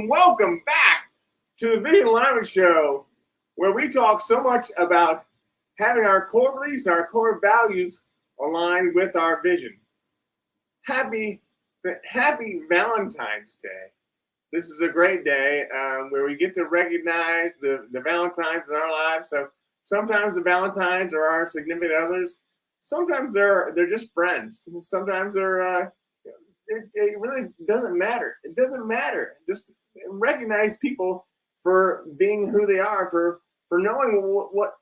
Welcome back to the Vision Alignment Show, where we talk so much about having our core beliefs, our core values aligned with our vision. Happy Valentine's Day. This is a great day where we get to recognize the Valentines in our lives. So sometimes the Valentines are our significant others. Sometimes they're just friends. Sometimes they're it really doesn't matter. It doesn't matter. Just recognize people for being who they are, for knowing what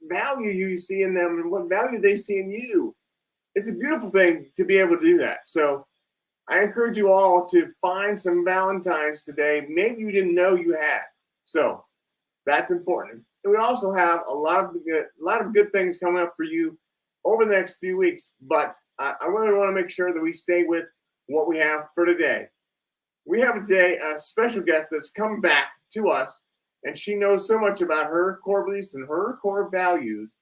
value you see in them and what value they see in you. It's a beautiful thing to be able to do that. So I encourage you all to find some Valentines today. Maybe you didn't know you had. So that's important. And we also have a lot of good things coming up for you over the next few weeks, but I really want to make sure that we stay with what we have for today. We have today a special guest that's come back to us, and she knows so much about her core beliefs and her core values.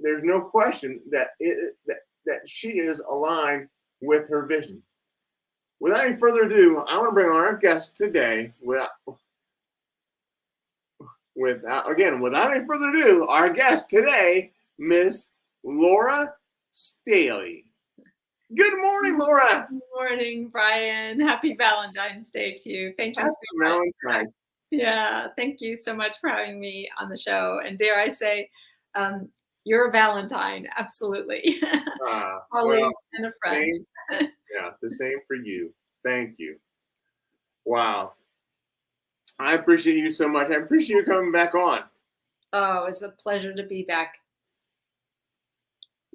There's no question that she is aligned with her vision. Without any further ado, I want to bring on our guest today. Without any further ado, our guest today, Miss Laura Staley. Good morning, Laura. Good morning, Brian. Happy Valentine's Day to you. Thank you so much. Valentine's. Yeah, thank you so much for having me on the show. And dare I say, you're a Valentine. Absolutely. Colleague and a friend. The same for you. Thank you. Wow. I appreciate you so much. I appreciate you coming back on. Oh, it's a pleasure to be back.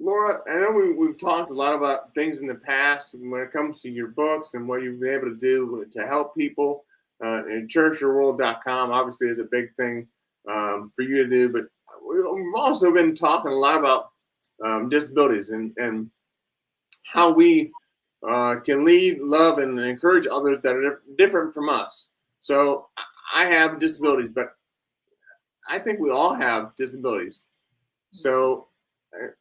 Laura, I know we've talked a lot about things in the past when it comes to your books and what you've been able to do to help people. And CherishYourWorld.com obviously is a big thing for you to do. But we've also been talking a lot about disabilities and how we can lead, love, and encourage others that are different from us. So I have disabilities, but I think we all have disabilities. So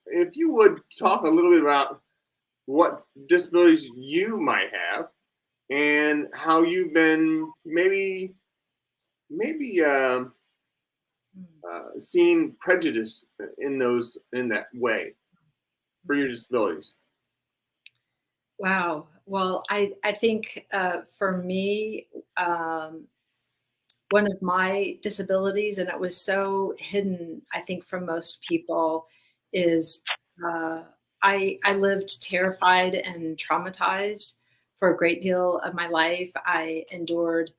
if you would talk a little bit about what disabilities you might have and how you've been maybe seeing prejudice in that way for your disabilities. Wow. Well, I think for me, one of my disabilities, and it was so hidden, I think, from most people, is I lived terrified and traumatized for a great deal of my life. I endured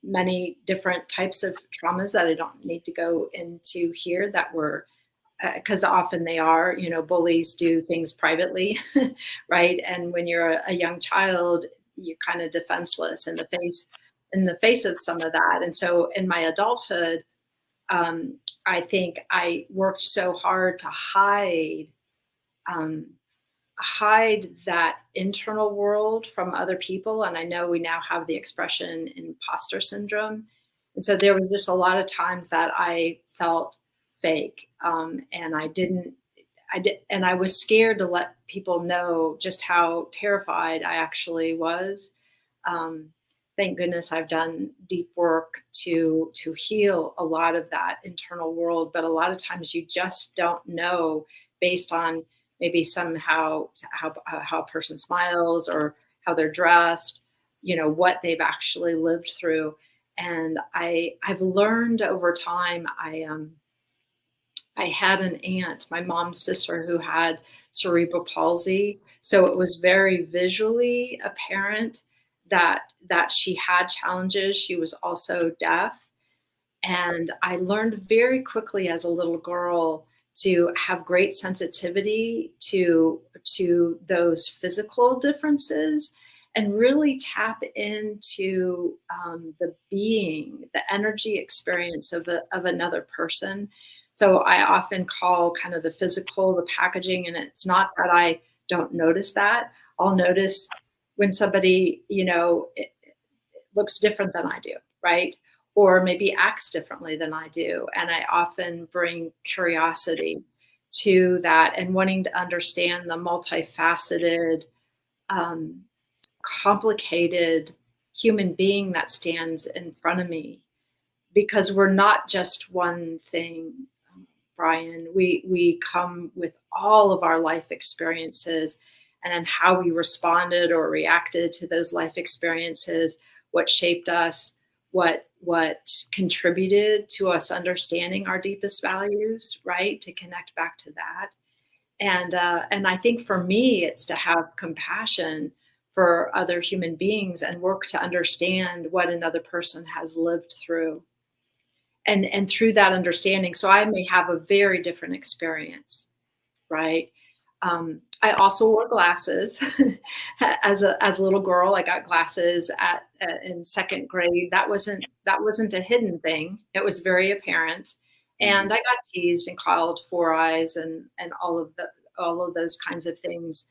many different types of traumas that I don't need to go into here, that were because often they are, bullies do things privately, right? And when you're a young child, you're kind of defenseless in the face of some of that. And so in my adulthood, I think I worked so hard to hide that internal world from other people. And I know we now have the expression imposter syndrome. And so there was just a lot of times that I felt fake. And I was scared to let people know just how terrified I actually was. Thank goodness I've done deep work to heal a lot of that internal world. But a lot of times you just don't know based on maybe somehow how a person smiles or how they're dressed, what they've actually lived through. And I've learned over time. I had an aunt, my mom's sister, who had cerebral palsy. So it was very visually apparent that she had challenges. She was also deaf. And I learned very quickly as a little girl to have great sensitivity to those physical differences and really tap into the being, the energy experience of another person. So I often call kind of the physical, the packaging, and it's not that I don't notice that. I'll notice when somebody, it looks different than I do, right? Or maybe acts differently than I do. And I often bring curiosity to that and wanting to understand the multifaceted, complicated human being that stands in front of me. Because we're not just one thing, Brian. We come with all of our life experiences and then how we responded or reacted to those life experiences, what shaped us, what contributed to us understanding our deepest values, right? To connect back to that. And I think for me, it's to have compassion for other human beings and work to understand what another person has lived through. And through that understanding, so I may have a very different experience, right? I also wore glasses as a little girl. I got glasses in second grade. That wasn't a hidden thing. It was very apparent, and I got teased and called four eyes and all of those kinds of things.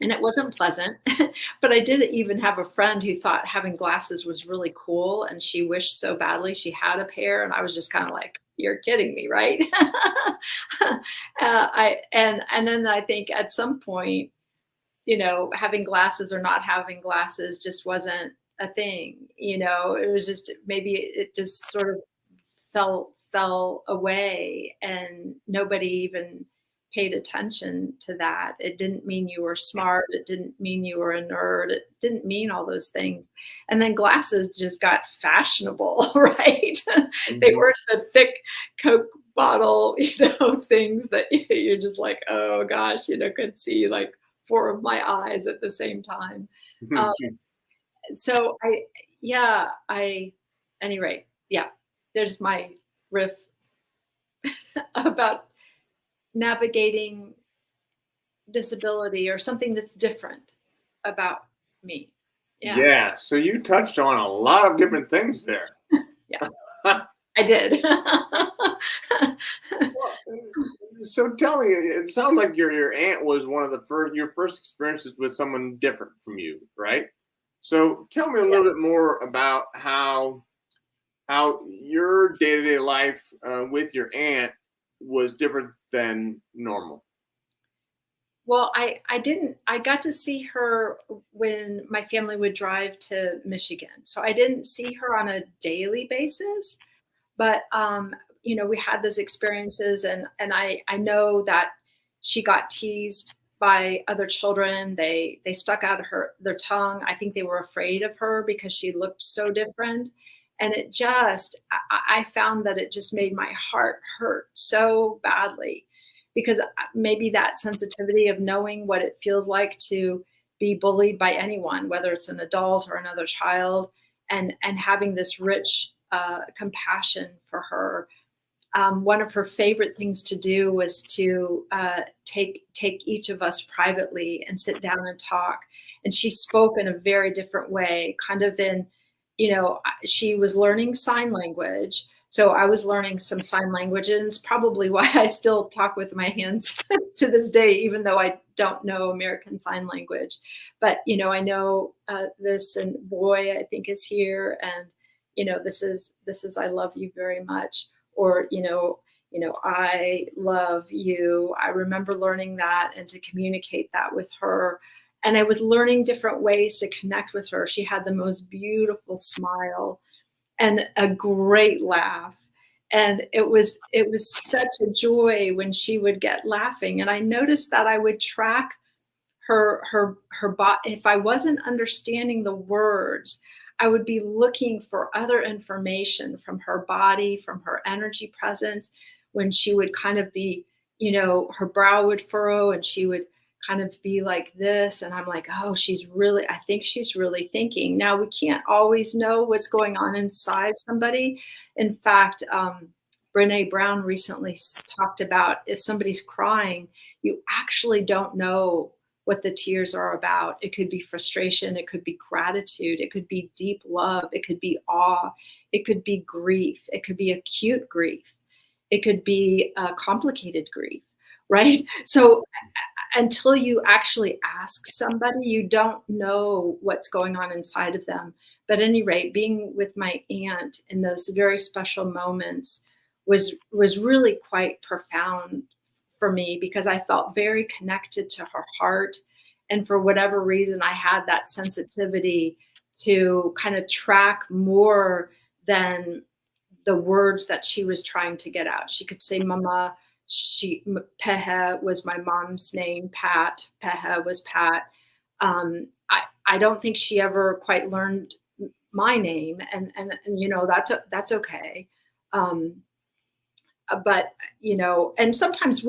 And it wasn't pleasant, but I did even have a friend who thought having glasses was really cool, and she wished so badly she had a pair, and I was just kind of like, "You're kidding me, right?" And then I think at some point, having glasses or not having glasses just wasn't a thing. It was just maybe it just sort of fell away, and nobody even paid attention to that. It didn't mean you were smart. It didn't mean you were a nerd. It didn't mean all those things. And then glasses just got fashionable, right? They weren't the thick Coke bottle, things that you're just like, oh gosh, could see like four of my eyes at the same time. So anyway, there's my riff about navigating disability or something that's different about me. Yeah. So you touched on a lot of different things there. Yeah, I did. So tell me, it sounds like your aunt was one of your first experiences with someone different from you, right? So tell me a little bit more about how your day-to-day life with your aunt was different than normal. Well, I got to see her when my family would drive to Michigan. So I didn't see her on a daily basis, but we had those experiences, and I know that she got teased by other children. They stuck out their tongue. I think they were afraid of her because she looked so different. And I found that it just made my heart hurt so badly, because maybe that sensitivity of knowing what it feels like to be bullied by anyone, whether it's an adult or another child, and having this rich compassion for her. One of her favorite things to do was to take each of us privately and sit down and talk. And she spoke in a very different way, kind of in, she was learning sign language. So I was learning some sign language, and it's probably why I still talk with my hands to this day, even though I don't know American Sign Language. But, I know this, and boy, I think is here. And, this is, I love you very much. Or, I love you. I remember learning that and to communicate that with her. And I was learning different ways to connect with her. She had the most beautiful smile and a great laugh. And it was such a joy when she would get laughing. And I noticed that I would track if I wasn't understanding the words, I would be looking for other information from her body, from her energy presence, when she would kind of be, her brow would furrow and she would kind of be like this. And I'm like, oh, I think she's really thinking. Now, we can't always know what's going on inside somebody. In fact, Brene Brown recently talked about if somebody's crying, you actually don't know what the tears are about. It could be frustration. It could be gratitude. It could be deep love. It could be awe. It could be grief. It could be acute grief. It could be complicated grief, right? So until you actually ask somebody, you don't know what's going on inside of them. But at any rate, being with my aunt in those very special moments was really quite profound for me, because I felt very connected to her heart. And for whatever reason, I had that sensitivity to kind of track more than the words that she was trying to get out. She could say mama. Pehe was my mom's name. Pat. Pehe was Pat. I don't think she ever quite learned my name, and that's okay. But and sometimes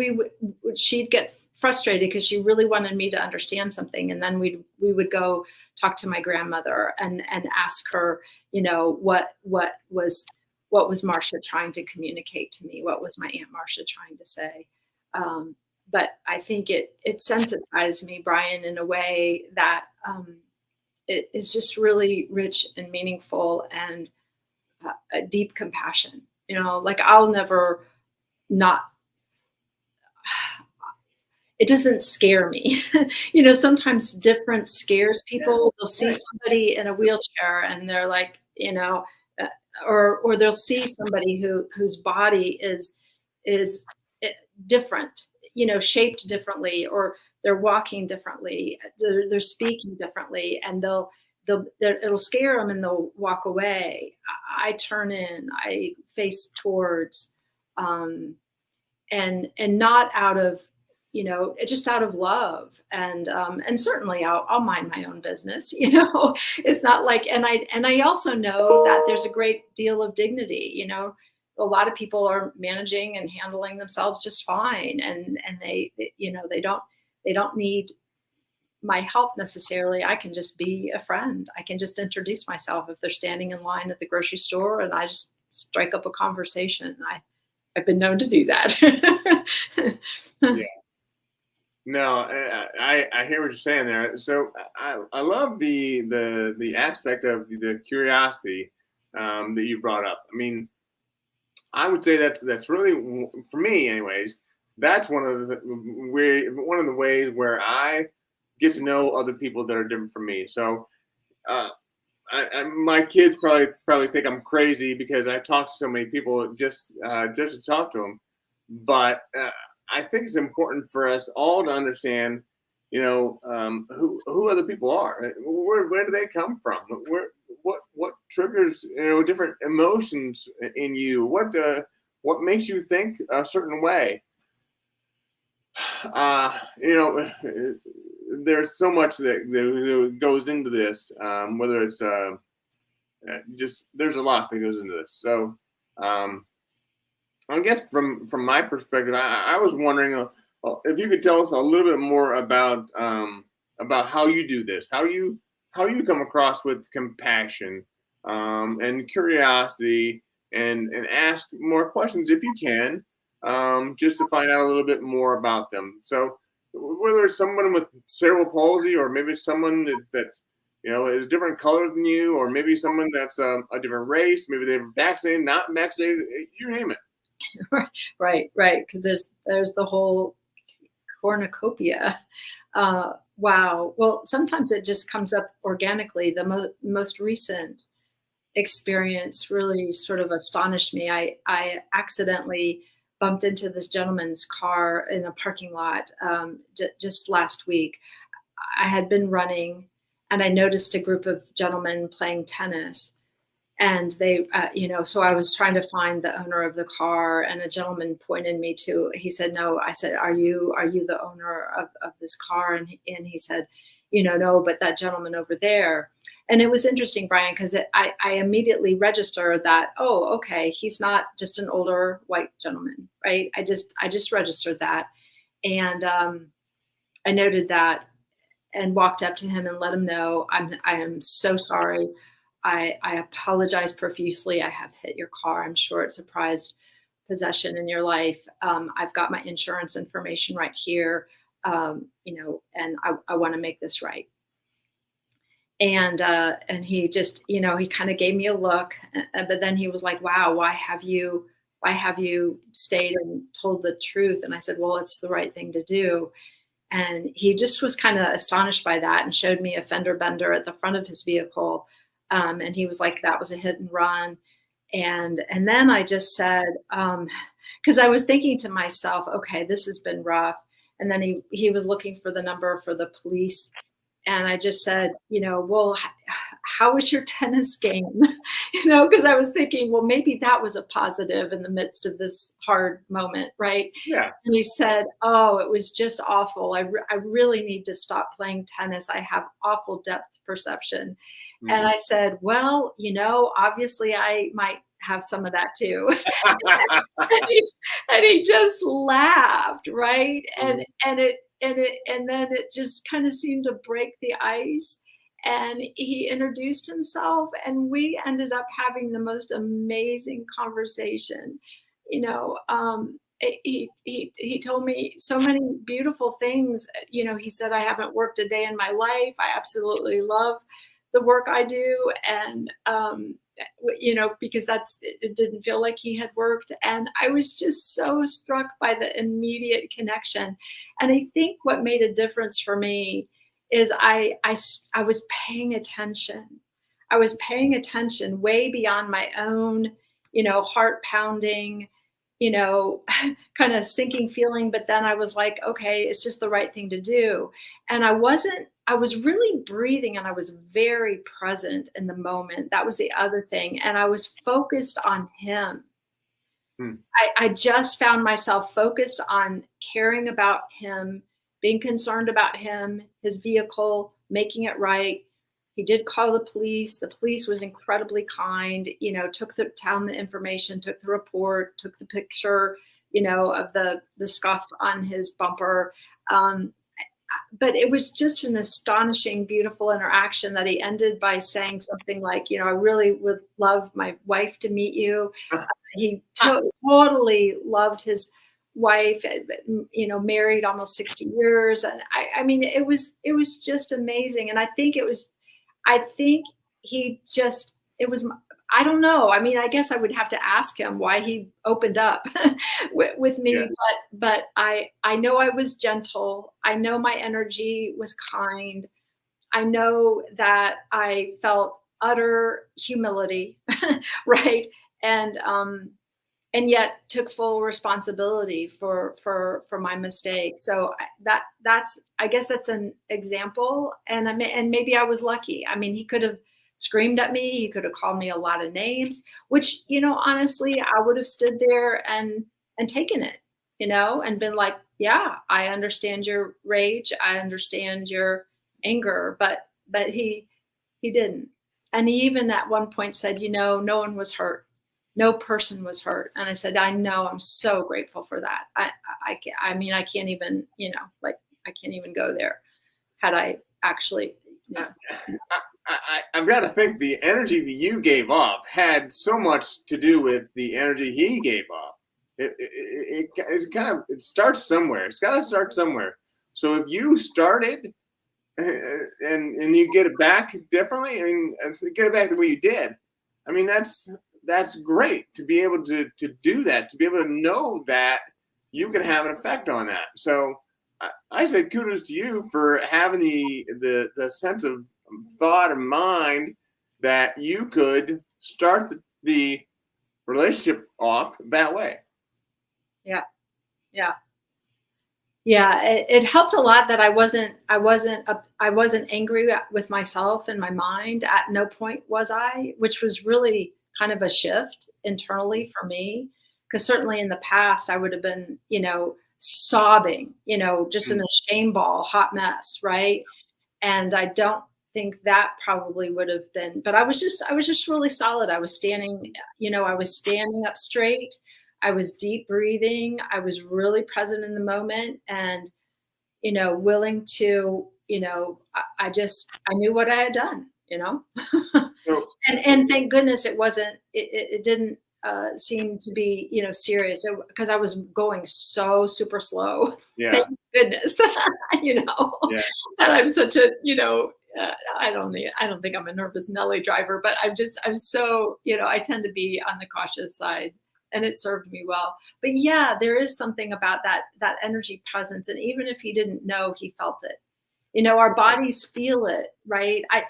she'd get frustrated because she really wanted me to understand something, and then we would go talk to my grandmother and ask her, what was Marcia trying to communicate to me? What was my Aunt Marcia trying to say? But I think it sensitized me, Brian, in a way that it is just really rich and meaningful, and a deep compassion. Like I'll never not. It doesn't scare me. Sometimes different scares people. They'll see somebody in a wheelchair and they're like, or they'll see somebody whose body is different, shaped differently, or they're walking differently, they're speaking differently, and it'll scare them and they'll walk away. I turn in, I face towards, and not out of, just out of love. And certainly I'll mind my own business, it's not like, and I also know that there's a great deal of dignity, a lot of people are managing and handling themselves just fine. And they don't need my help necessarily. I can just be a friend. I can just introduce myself if they're standing in line at the grocery store, and I just strike up a conversation. I've been known to do that. Yeah. No, I hear what you're saying there. So I love the aspect of the curiosity that you brought up. I mean, I would say that's really, for me, anyways. That's one of the ways where I get to know other people that are different from me. So, my kids probably think I'm crazy because I talk to so many people just to talk to them, but I think it's important for us all to understand, who other people are. Where do they come from? What triggers different emotions in you? What makes you think a certain way? There's so much that goes into this. Whether it's just there's a lot that goes into this. So. I guess from my perspective, I was wondering if you could tell us a little bit more about how you do this, how you come across with compassion and curiosity, and ask more questions if you can, just to find out a little bit more about them. So whether it's someone with cerebral palsy, or maybe someone that is different color than you, or maybe someone that's a different race, maybe they're vaccinated, not vaccinated, you name it. Right. Because there's the whole cornucopia. Wow. Well, sometimes it just comes up organically. The most recent experience really sort of astonished me. I accidentally bumped into this gentleman's car in a parking lot just last week. I had been running, and I noticed a group of gentlemen playing tennis. And they, so I was trying to find the owner of the car, and a gentleman pointed me to, he said, no, I said, are you the owner of this car? And he said, no, but that gentleman over there. And it was interesting, Brian, because I immediately registered that, oh, okay, he's not just an older white gentleman, right? I just registered that. And I noted that and walked up to him and let him know, I am so sorry. I apologize profusely. I have hit your car. I'm sure it's a prized possession in your life. I've got my insurance information right here, and I want to make this right. And he just, he kind of gave me a look, but then he was like, wow, why have you stayed and told the truth? And I said, well, it's the right thing to do. And he just was kind of astonished by that and showed me a fender bender at the front of his vehicle. And he was like, that was a hit and run. And then I just said, because I was thinking to myself, okay, this has been rough. And then he was looking for the number for the police. And I just said, well, how was your tennis game? Because I was thinking, well, maybe that was a positive in the midst of this hard moment, right? Yeah. And he said, oh, it was just awful. I really need to stop playing tennis. I have awful depth perception. Mm-hmm. And I said, well, obviously I might have some of that too. and he just laughed, right? Mm-hmm. And then it just kind of seemed to break the ice. And he introduced himself, and we ended up having the most amazing conversation. He told me so many beautiful things. He said, I haven't worked a day in my life. I absolutely love the work I do. And, because it didn't feel like he had worked. And I was just so struck by the immediate connection. And I think what made a difference for me is I was paying attention. I was paying attention way beyond my own, heart pounding, kind of sinking feeling. But then I was like, okay, it's just the right thing to do. And I was really breathing, and I was very present in the moment. That was the other thing. And I was focused on him. I just found myself focused on caring about him, being concerned about him, his vehicle, making it right. He did call the police. The police was incredibly kind, took down the information, took the report, took the picture, of the scuff on his bumper. But it was just an astonishing, beautiful interaction that he ended by saying something like, I really would love my wife to meet you. He totally loved his wife, married almost 60 years. And I mean, it was just amazing. And I think it was I don't know. I mean, I guess I would have to ask him why he opened up with me, yeah. But I know I was gentle. I know my energy was kind. I know that I felt utter humility, right? And yet took full responsibility for my mistake. So I guess that's an example. And maybe I was lucky. I mean, he could have screamed at me. He could have called me a lot of names, which, honestly, I would have stood there and taken it, and been like, yeah, I understand your rage. I understand your anger, but he didn't. And he even at one point said, no one was hurt. No person was hurt. And I said, I know, I'm so grateful for that. I can't even, I can't even go there had I actually, I've got to think the energy that you gave off had so much to do with the energy he gave off. It starts somewhere. It's got to start somewhere. So if you started and you get it back differently, get it back the way you did. I mean, that's great to be able to do that, to be able to know that you can have an effect on that. So I say kudos to you for having the sense of thought and mind that you could start the relationship off that way. Yeah. Yeah, it helped a lot that I wasn't angry with myself and my mind. At no point was I, which was really kind of a shift internally for me. Because certainly in the past, I would have been, sobbing, just in Mm. a shame ball, hot mess, right? And I don't think that probably would have been, but I was just really solid. I was standing up straight. I was deep breathing. I was really present in the moment and, willing to, I knew what I had done. So, And thank goodness it didn't seem to be, serious because I was going so super slow. yeah, Thank goodness, you know, yeah. and I'm such a, I don't think I'm a nervous Nelly driver, but I'm so, I tend to be on the cautious side and it served me well. But yeah, there is something about that energy presence. And even if he didn't know, he felt it. Our bodies feel it, right? I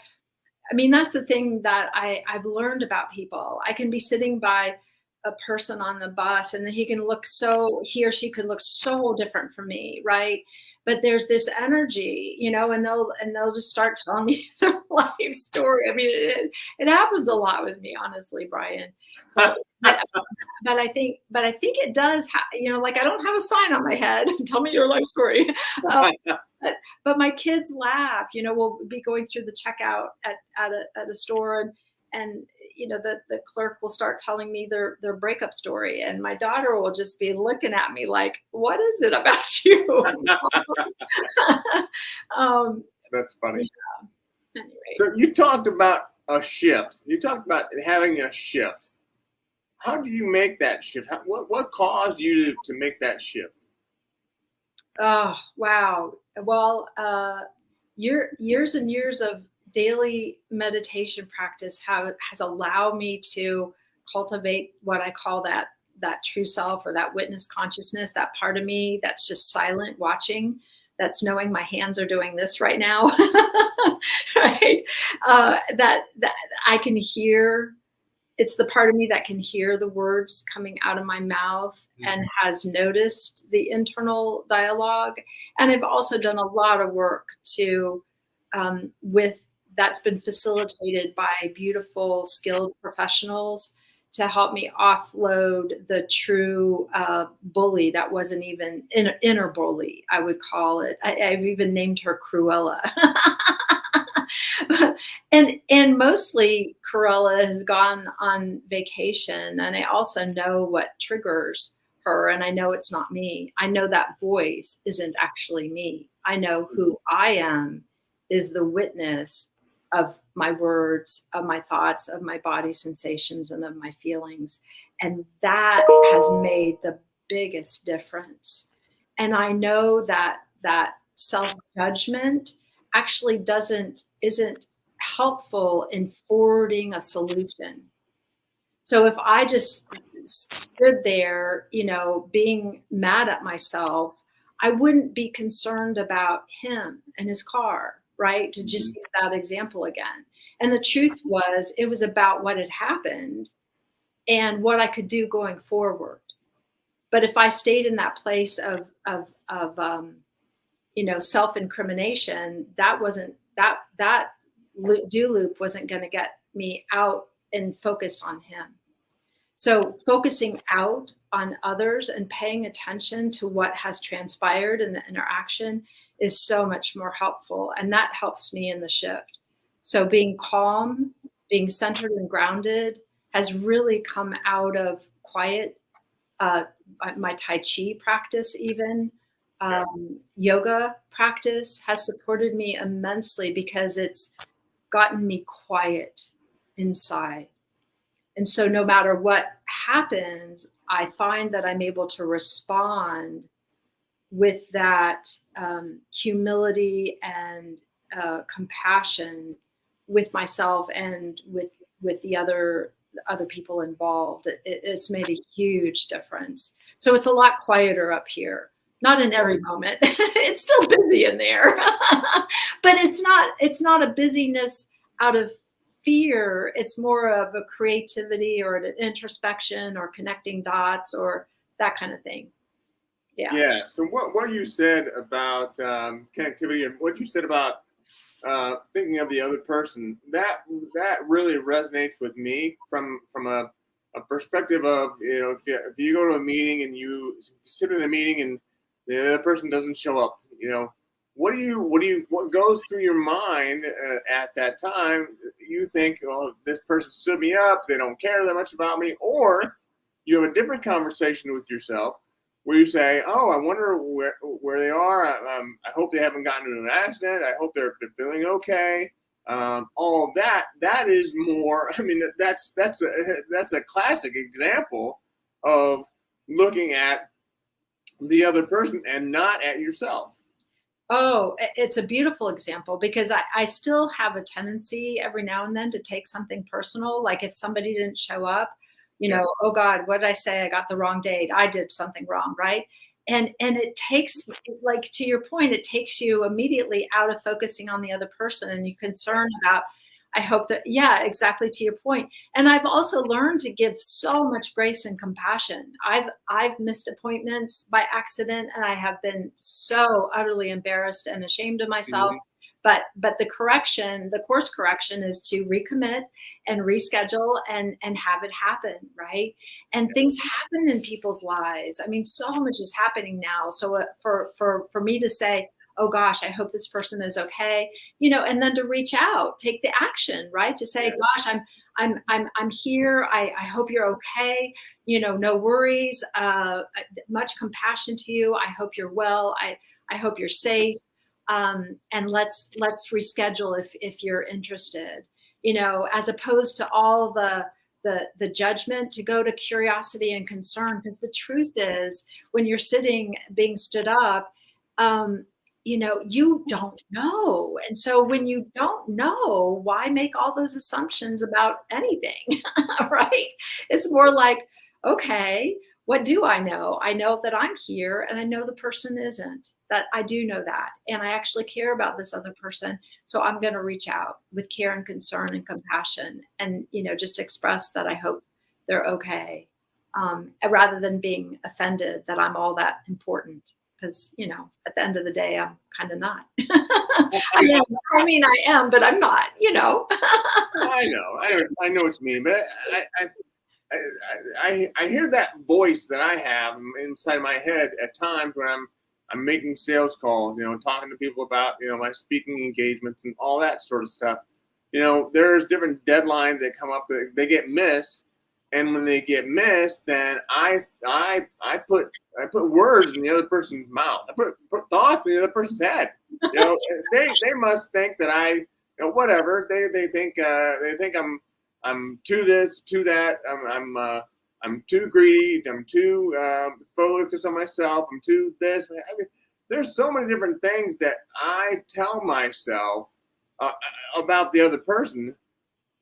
mean, that's the thing that I've learned about people. I can be sitting by a person on the bus and then he or she could look so different from me, right? But there's this energy, and they'll just start telling me their life story. I mean, it happens a lot with me, honestly, Brian. So, but I think it does, like I don't have a sign on my head, tell me your life story. Um, but my kids laugh. We'll be going through the checkout at a store, and the clerk will start telling me their breakup story, and my daughter will just be looking at me like, "What is it about you?" um, That's funny. yeah, anyway. So you talked about a shift. You talked about having a shift. How do you make that shift? What caused you to make that shift? Oh, wow. Well, years and years of daily meditation practice has allowed me to cultivate what I call that true self or that witness consciousness, that part of me that's just silent watching, that's knowing my hands are doing this right now, right? That I can hear. It's the part of me that can hear the words coming out of my mouth and has noticed the internal dialogue. And I've also done a lot of work with that's been facilitated by beautiful, skilled professionals to help me offload the true bully that wasn't even inner bully, I would call it. I've even named her Cruella. and mostly Cruella has gone on vacation, and I also know what triggers her, and I know it's not me. I know that voice isn't actually me. I know who I am is the witness of my words, of my thoughts, of my body sensations, and of my feelings. And that has made the biggest difference. And I know that self-judgment actually isn't helpful in forwarding a solution. So if I just stood there, being mad at myself, I wouldn't be concerned about him and his car, right? To just use that example again. And the truth was, it was about what had happened and what I could do going forward. But if I stayed in that place of self-incrimination, that do loop wasn't going to get me out and focused on him. So focusing out on others and paying attention to what has transpired in the interaction is so much more helpful. And that helps me in the shift. So being calm, being centered and grounded has really come out of quiet, my Tai Chi practice even. Yoga practice has supported me immensely because it's gotten me quiet inside. And so no matter what happens, I find that I'm able to respond with that humility and compassion with myself and with the other people involved. It's made a huge difference. So it's a lot quieter up here. Not in every moment. It's still busy in there. But it's not a busyness out of fear. It's more of a creativity or an introspection or connecting dots or that kind of thing. Yeah. Yeah. So what you said about connectivity and what you said about thinking of the other person, that really resonates with me from a perspective of, if you go to a meeting and you sit in a meeting and the other person doesn't show up, what goes through your mind at that time? You think, oh, this person stood me up, they don't care that much about me, or you have a different conversation with yourself where you say, "Oh, I wonder where they are. I hope they haven't gotten into an accident. I hope they're feeling okay." All of that is more. I mean, that's a classic example of looking at the other person and not at yourself. Oh, it's a beautiful example because I still have a tendency every now and then to take something personal. Like if somebody didn't show up, Yeah. oh God, what did I say? I got the wrong date. I did something wrong, right? And it takes, like to your point, it takes you immediately out of focusing on the other person and you're concerned about, I hope that, yeah, exactly to your point. And I've also learned to give so much grace and compassion. I've missed appointments by accident and I have been so utterly embarrassed and ashamed of myself. Mhm. But the course correction is to recommit and reschedule and have it happen, right? And things happen in people's lives. I mean, so much is happening now. So for me to say, oh gosh, I hope this person is okay, and then to reach out, take the action, right? To say, Yeah. gosh, I'm here. I hope you're okay. No worries. Much compassion to you. I hope you're well. I hope you're safe. And let's reschedule if you're interested. As opposed to all the judgment, to go to curiosity and concern, because the truth is, when you're sitting being stood up, you don't know. And so when you don't know, why make all those assumptions about anything? Right? It's more like, okay, what do I know? I know that I'm here and I know the person isn't. That I do know that. And I actually care about this other person. So I'm going to reach out with care and concern and compassion and, just express that I hope they're okay. Rather than being offended that I'm all that important. Because, at the end of the day, I'm kind of not. I mean, I am, but I'm not, I know. I know what you mean, but I hear that voice that I have inside my head at times when I'm making sales calls, talking to people about, my speaking engagements and all that sort of stuff. There's different deadlines that come up that they get missed. And when they get missed, then I put words in the other person's mouth. I put thoughts in the other person's head. They must think that whatever they think I'm to this, to that. I'm too greedy. I'm too focused on myself. I'm too this. I mean, there's so many different things that I tell myself about the other person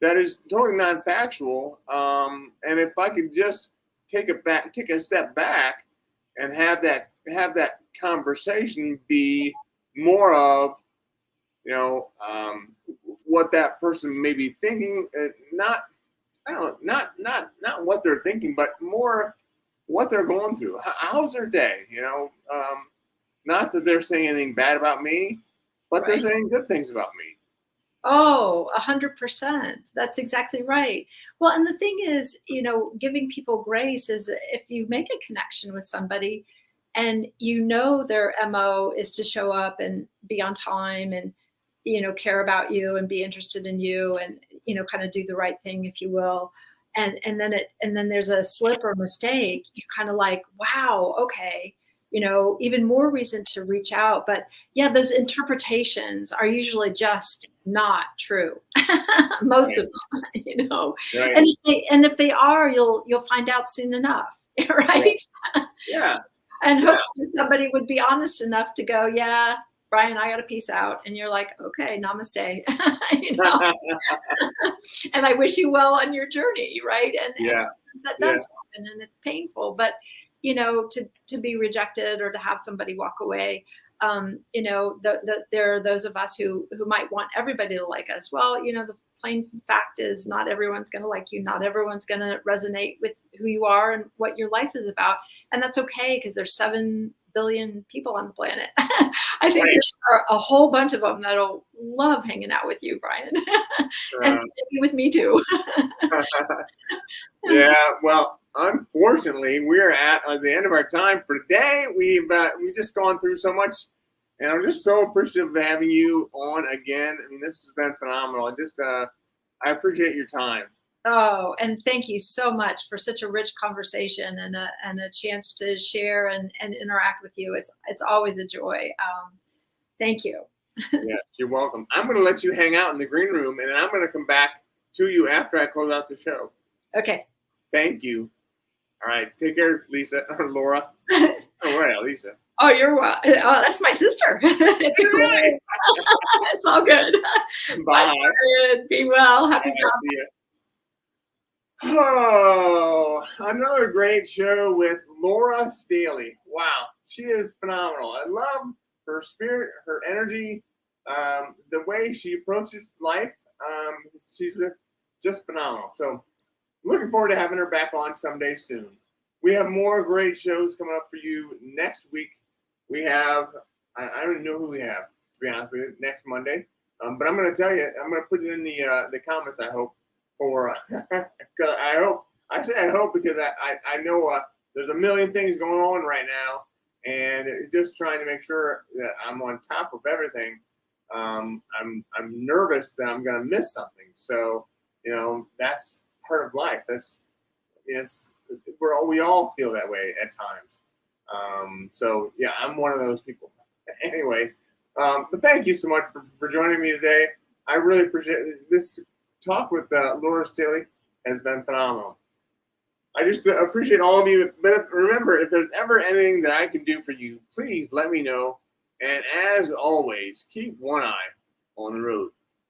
that is totally non-factual. And if I could just take a step back, and have that conversation be more of, what that person may be thinking, not what they're thinking, but more what they're going through. How's their day? Not that they're saying anything bad about me, but they're Right. saying good things about me. Oh, 100%. That's exactly right. Well, and the thing is, giving people grace is if you make a connection with somebody and their MO is to show up and be on time and, care about you and be interested in you and, kind of do the right thing, if you will. And then there's a slip or mistake. You're kind of like, wow, okay. Even more reason to reach out. But yeah, those interpretations are usually just not true. Most Right. of them, Right. And if they are, you'll find out soon enough, right? Yeah. And Yeah. hopefully somebody would be honest enough to go, yeah, Brian, I got to peace out. And you're like, okay, namaste, and I wish you well on your journey. Right. And Yeah. that Yeah. does happen and it's painful, but to be rejected or to have somebody walk away, there are those of us who might want everybody to like us. Well, the plain fact is not everyone's going to like you. Not everyone's going to resonate with who you are and what your life is about. And that's okay, because there's 7 billion people on the planet. I think there's a whole bunch of them that'll love hanging out with you, Brian, and maybe with me too. Yeah, well, unfortunately, we're at the end of our time for today. We've just gone through so much, and I'm just so appreciative of having you on again. I mean, this has been phenomenal. I appreciate your time. Oh, and thank you so much for such a rich conversation and a chance to share and interact with you. It's always a joy. Thank you. Yes, you're welcome. I'm going to let you hang out in the green room, and then I'm going to come back to you after I close out the show. Okay. Thank you. All right. Take care, Lisa or Laura. Oh, right, Lisa. Oh, you're welcome. Oh, that's my sister. It's all good. Bye. Bye. Be well. Happy birthday. Oh, another great show with Laura Staley. Wow, she is phenomenal. I love her spirit, her energy, the way she approaches life. She's just phenomenal. So looking forward to having her back on someday soon. We have more great shows coming up for you next week. We have, I don't even know who we have, to be honest with you, next Monday. But I'm going to tell you, I'm going to put it in the comments, I hope, for, because I hope because I know there's a million things going on right now, and just trying to make sure that I'm on top of everything. I'm nervous that I'm going to miss something. So, that's part of life. We all feel that way at times. So yeah, I'm one of those people. Anyway, but thank you so much for joining me today. I really appreciate it. This talk with Laura Staley has been phenomenal. I just appreciate all of you. But remember, if there's ever anything that I can do for you, please let me know. And as always, keep one eye on the road.